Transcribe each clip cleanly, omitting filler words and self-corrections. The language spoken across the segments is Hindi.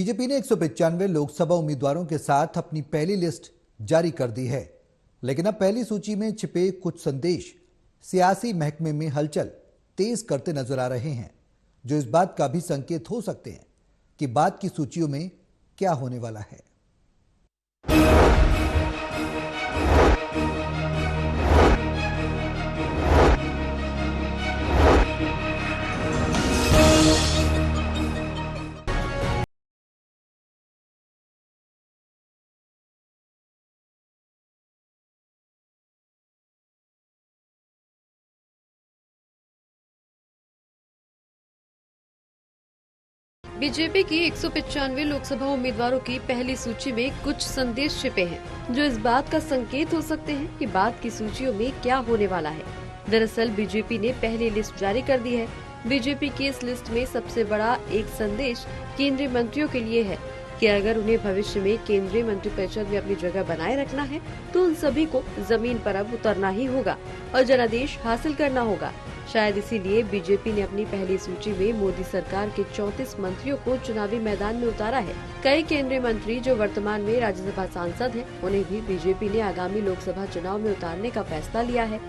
बीजेपी ने 195 लोकसभा उम्मीदवारों के साथ अपनी पहली लिस्ट जारी कर दी है, लेकिन अब पहली सूची में छिपे कुछ संदेश सियासी महकमे में हलचल तेज करते नजर आ रहे हैं, जो इस बात का भी संकेत हो सकते हैं कि बाद की सूचियों में क्या होने वाला है। बीजेपी की 195 लोकसभा उम्मीदवारों की पहली सूची में कुछ संदेश छिपे हैं, जो इस बात का संकेत हो सकते हैं कि बाद की सूचियों में क्या होने वाला है। दरअसल बीजेपी ने पहली लिस्ट जारी कर दी है। बीजेपी की इस लिस्ट में सबसे बड़ा एक संदेश केंद्रीय मंत्रियों के लिए है कि अगर उन्हें भविष्य में केंद्रीय मंत्रिपरिषद में अपनी जगह बनाए रखना है तो उन सभी को जमीन पर अब उतरना ही होगा और जनादेश हासिल करना होगा। शायद इसीलिए बीजेपी ने अपनी पहली सूची में मोदी सरकार के 34 मंत्रियों को चुनावी मैदान में उतारा है। कई केंद्रीय मंत्री जो वर्तमान में राज्यसभा सांसद हैं, उन्हें भी बीजेपी ने आगामी लोकसभा चुनाव में उतारने का फैसला लिया है।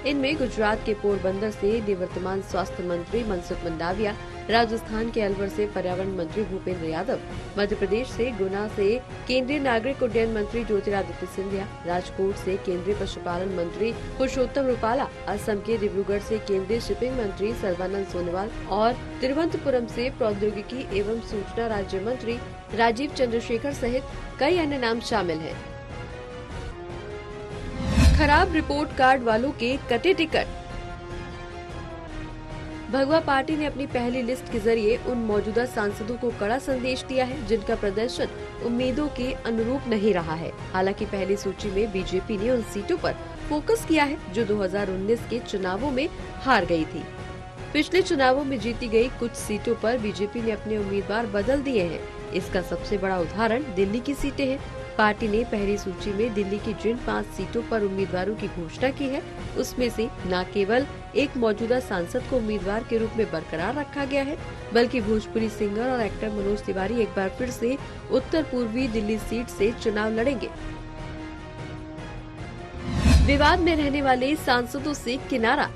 इनमें गुजरात के पोरबंदर से निवर्तमान स्वास्थ्य मंत्री मनसुख मंडाविया, राजस्थान के अलवर से पर्यावरण मंत्री भूपेंद्र यादव, मध्य प्रदेश से गुना से केंद्रीय नागरिक उड्डयन मंत्री ज्योतिरादित्य सिंधिया, राजकोट से केंद्रीय पशुपालन मंत्री पुरुषोत्तम रूपाला, असम के डिब्रूगढ़ से केंद्रीय शिपिंग मंत्री सर्बानंद सोनोवाल और तिरुवनंतपुरम से प्रौद्योगिकी एवं सूचना राज्य मंत्री राजीव चंद्रशेखर सहित कई अन्य नाम शामिल हैं। खराब रिपोर्ट कार्ड वालों के कटे टिकट। भगवा पार्टी ने अपनी पहली लिस्ट के जरिए उन मौजूदा सांसदों को कड़ा संदेश दिया है जिनका प्रदर्शन उम्मीदों के अनुरूप नहीं रहा है। हालांकि पहली सूची में बीजेपी ने उन सीटों पर फोकस किया है जो 2019 के चुनावों में हार गई थी। पिछले चुनावों में जीती गई कुछ सीटों पर बीजेपी ने अपने उम्मीदवार बदल दिए हैं। इसका सबसे बड़ा उदाहरण दिल्ली की सीटें हैं। पार्टी ने पहली सूची में दिल्ली की जिन 5 सीटों पर उम्मीदवारों की घोषणा की है, उसमें से न केवल एक मौजूदा सांसद को उम्मीदवार के रूप में बरकरार रखा गया है, बल्कि भोजपुरी सिंगर और एक्टर मनोज तिवारी एक बार फिर से उत्तर पूर्वी दिल्ली सीट से चुनाव लड़ेंगे। विवाद में रहने वाले सांसदों से किनारा।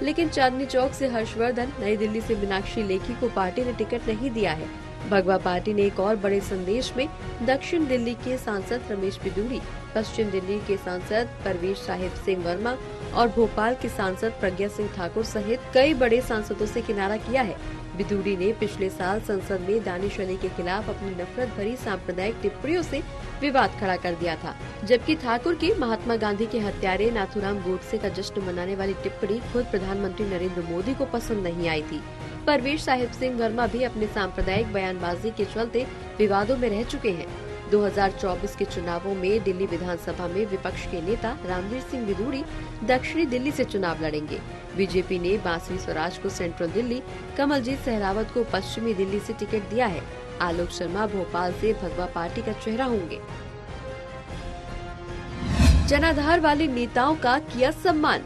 लेकिन चांदनी चौक से हर्षवर्धन, नई दिल्ली से मीनाक्षी लेखी को पार्टी ने टिकट नहीं दिया है। भगवा पार्टी ने एक और बड़े संदेश में दक्षिण दिल्ली के सांसद रमेश बिदूड़ी, पश्चिम दिल्ली के सांसद परवेश साहिब सिंह वर्मा और भोपाल के सांसद प्रज्ञा सिंह ठाकुर सहित कई बड़े सांसदों से किनारा किया है। बिदूड़ी ने पिछले साल संसद में दानिश अली के खिलाफ अपनी नफरत भरी सांप्रदायिक टिप्पणियों से विवाद खड़ा कर दिया था, जबकि ठाकुर की महात्मा गांधी के हत्यारे नाथूराम गोडसे का जश्न मनाने वाली टिप्पणी खुद प्रधानमंत्री नरेंद्र मोदी को पसंद नहीं आई थी। परवेश साहिब सिंह वर्मा भी अपने सांप्रदायिक बयानबाजी के चलते विवादों में रह चुके हैं। 2024 के चुनावों में दिल्ली विधानसभा में विपक्ष के नेता रामवीर सिंह बिदूड़ी दक्षिणी दिल्ली से चुनाव लड़ेंगे। बीजेपी ने बांसुरी स्वराज को सेंट्रल दिल्ली, कमलजीत सहरावत को पश्चिमी दिल्ली से टिकट दिया है। आलोक शर्मा भोपाल से भगवा पार्टी का चेहरा होंगे। जनाधार वाले नेताओं का किया सम्मान।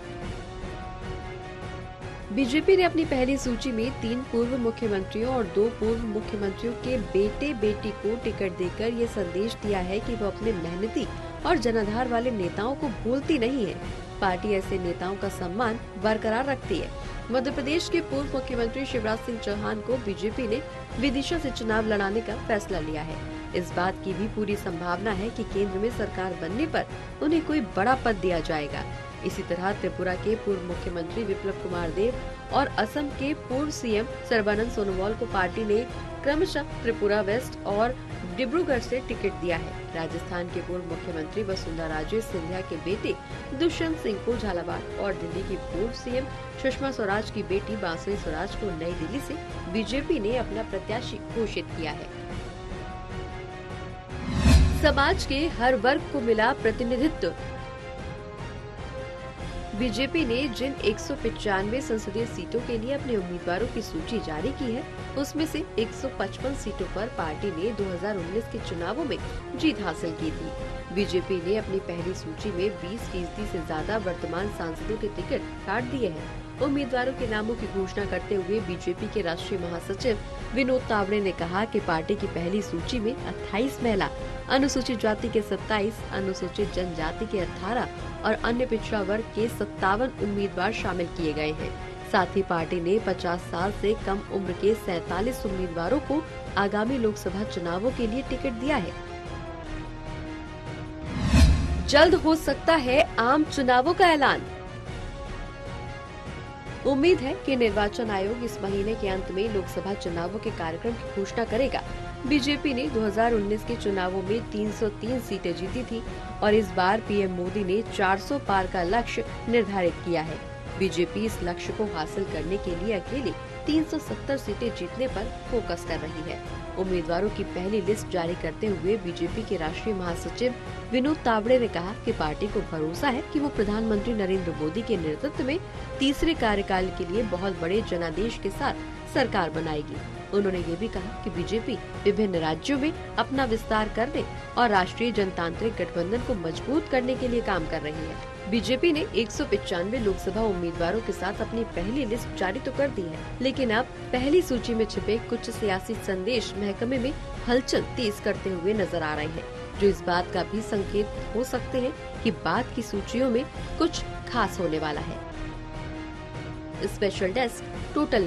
बीजेपी ने अपनी पहली सूची में 3 पूर्व मुख्यमंत्रियों और 2 पूर्व मुख्यमंत्रियों के बेटे बेटी को टिकट देकर ये संदेश दिया है कि वो अपने मेहनती और जनाधार वाले नेताओं को भूलती नहीं है। पार्टी ऐसे नेताओं का सम्मान बरकरार रखती है। मध्य प्रदेश के पूर्व मुख्यमंत्री शिवराज सिंह चौहान को बीजेपी ने विदिशा से चुनाव लड़ाने का फैसला लिया है। इस बात की भी पूरी संभावना है कि केंद्र में सरकार बनने पर उन्हें कोई बड़ा पद दिया जाएगा। इसी तरह त्रिपुरा के पूर्व मुख्यमंत्री विप्लव कुमार देव और असम के पूर्व सीएम सर्बानंद सोनोवाल को पार्टी ने क्रमशः त्रिपुरा वेस्ट और डिब्रूगढ़ से टिकट दिया है। राजस्थान के पूर्व मुख्यमंत्री वसुंधरा राजे सिंधिया के बेटे दुष्यंत सिंह को झालावाड़ और दिल्ली की पूर्व सीएम सुषमा स्वराज की बेटी बांसुरी स्वराज को नई दिल्ली से बीजेपी ने अपना प्रत्याशी घोषित किया है। समाज के हर वर्ग को मिला प्रतिनिधित्व। बीजेपी ने जिन 195 संसदीय सीटों के लिए अपने उम्मीदवारों की सूची जारी की है, उसमें से 155 सीटों पर पार्टी ने 2019 के चुनावों में जीत हासिल की थी। बीजेपी ने अपनी पहली सूची में 20% से ज्यादा वर्तमान सांसदों के टिकट काट दिए हैं। उम्मीदवारों के नामों की घोषणा करते हुए बीजेपी के राष्ट्रीय महासचिव विनोद तावड़े ने कहा कि पार्टी की पहली सूची में 28 महिला, अनुसूचित जाति के 27, अनुसूचित जनजाति के 18 और अन्य पिछड़ा वर्ग के 57 उम्मीदवार शामिल किए गए हैं। साथ ही पार्टी ने 50 साल से कम उम्र के 47 उम्मीदवारों को आगामी लोकसभा चुनावों के लिए टिकट दिया है। जल्द हो सकता है आम चुनावों का ऐलान। उम्मीद है कि निर्वाचन आयोग इस महीने के अंत में लोकसभा चुनावों के कार्यक्रम की घोषणा करेगा। बीजेपी ने 2019 के चुनावों में 303 सीटें जीती थी और इस बार पीएम मोदी ने 400 पार का लक्ष्य निर्धारित किया है। बीजेपी इस लक्ष्य को हासिल करने के लिए अकेले 370 सीटें जीतने पर फोकस कर रही है। उम्मीदवारों की पहली लिस्ट जारी करते हुए बीजेपी के राष्ट्रीय महासचिव विनोद तावड़े ने कहा कि पार्टी को भरोसा है कि वो प्रधानमंत्री नरेंद्र मोदी के नेतृत्व में तीसरे कार्यकाल के लिए बहुत बड़े जनादेश के साथ सरकार बनाएगी। उन्होंने ये भी कहा कि बीजेपी विभिन्न राज्यों में अपना विस्तार करने और राष्ट्रीय जनतांत्रिक गठबंधन को मजबूत करने के लिए काम कर रही है। बीजेपी ने 195 लोकसभा उम्मीदवारों के साथ अपनी पहली लिस्ट जारी तो कर दी है, लेकिन अब पहली सूची में छिपे कुछ सियासी संदेश महकमे में हलचल तेज करते हुए नजर आ रहे हैं, जो इस बात का भी संकेत हो सकते हैं कि बाद की सूचियों में कुछ खास होने वाला है। Special desk, total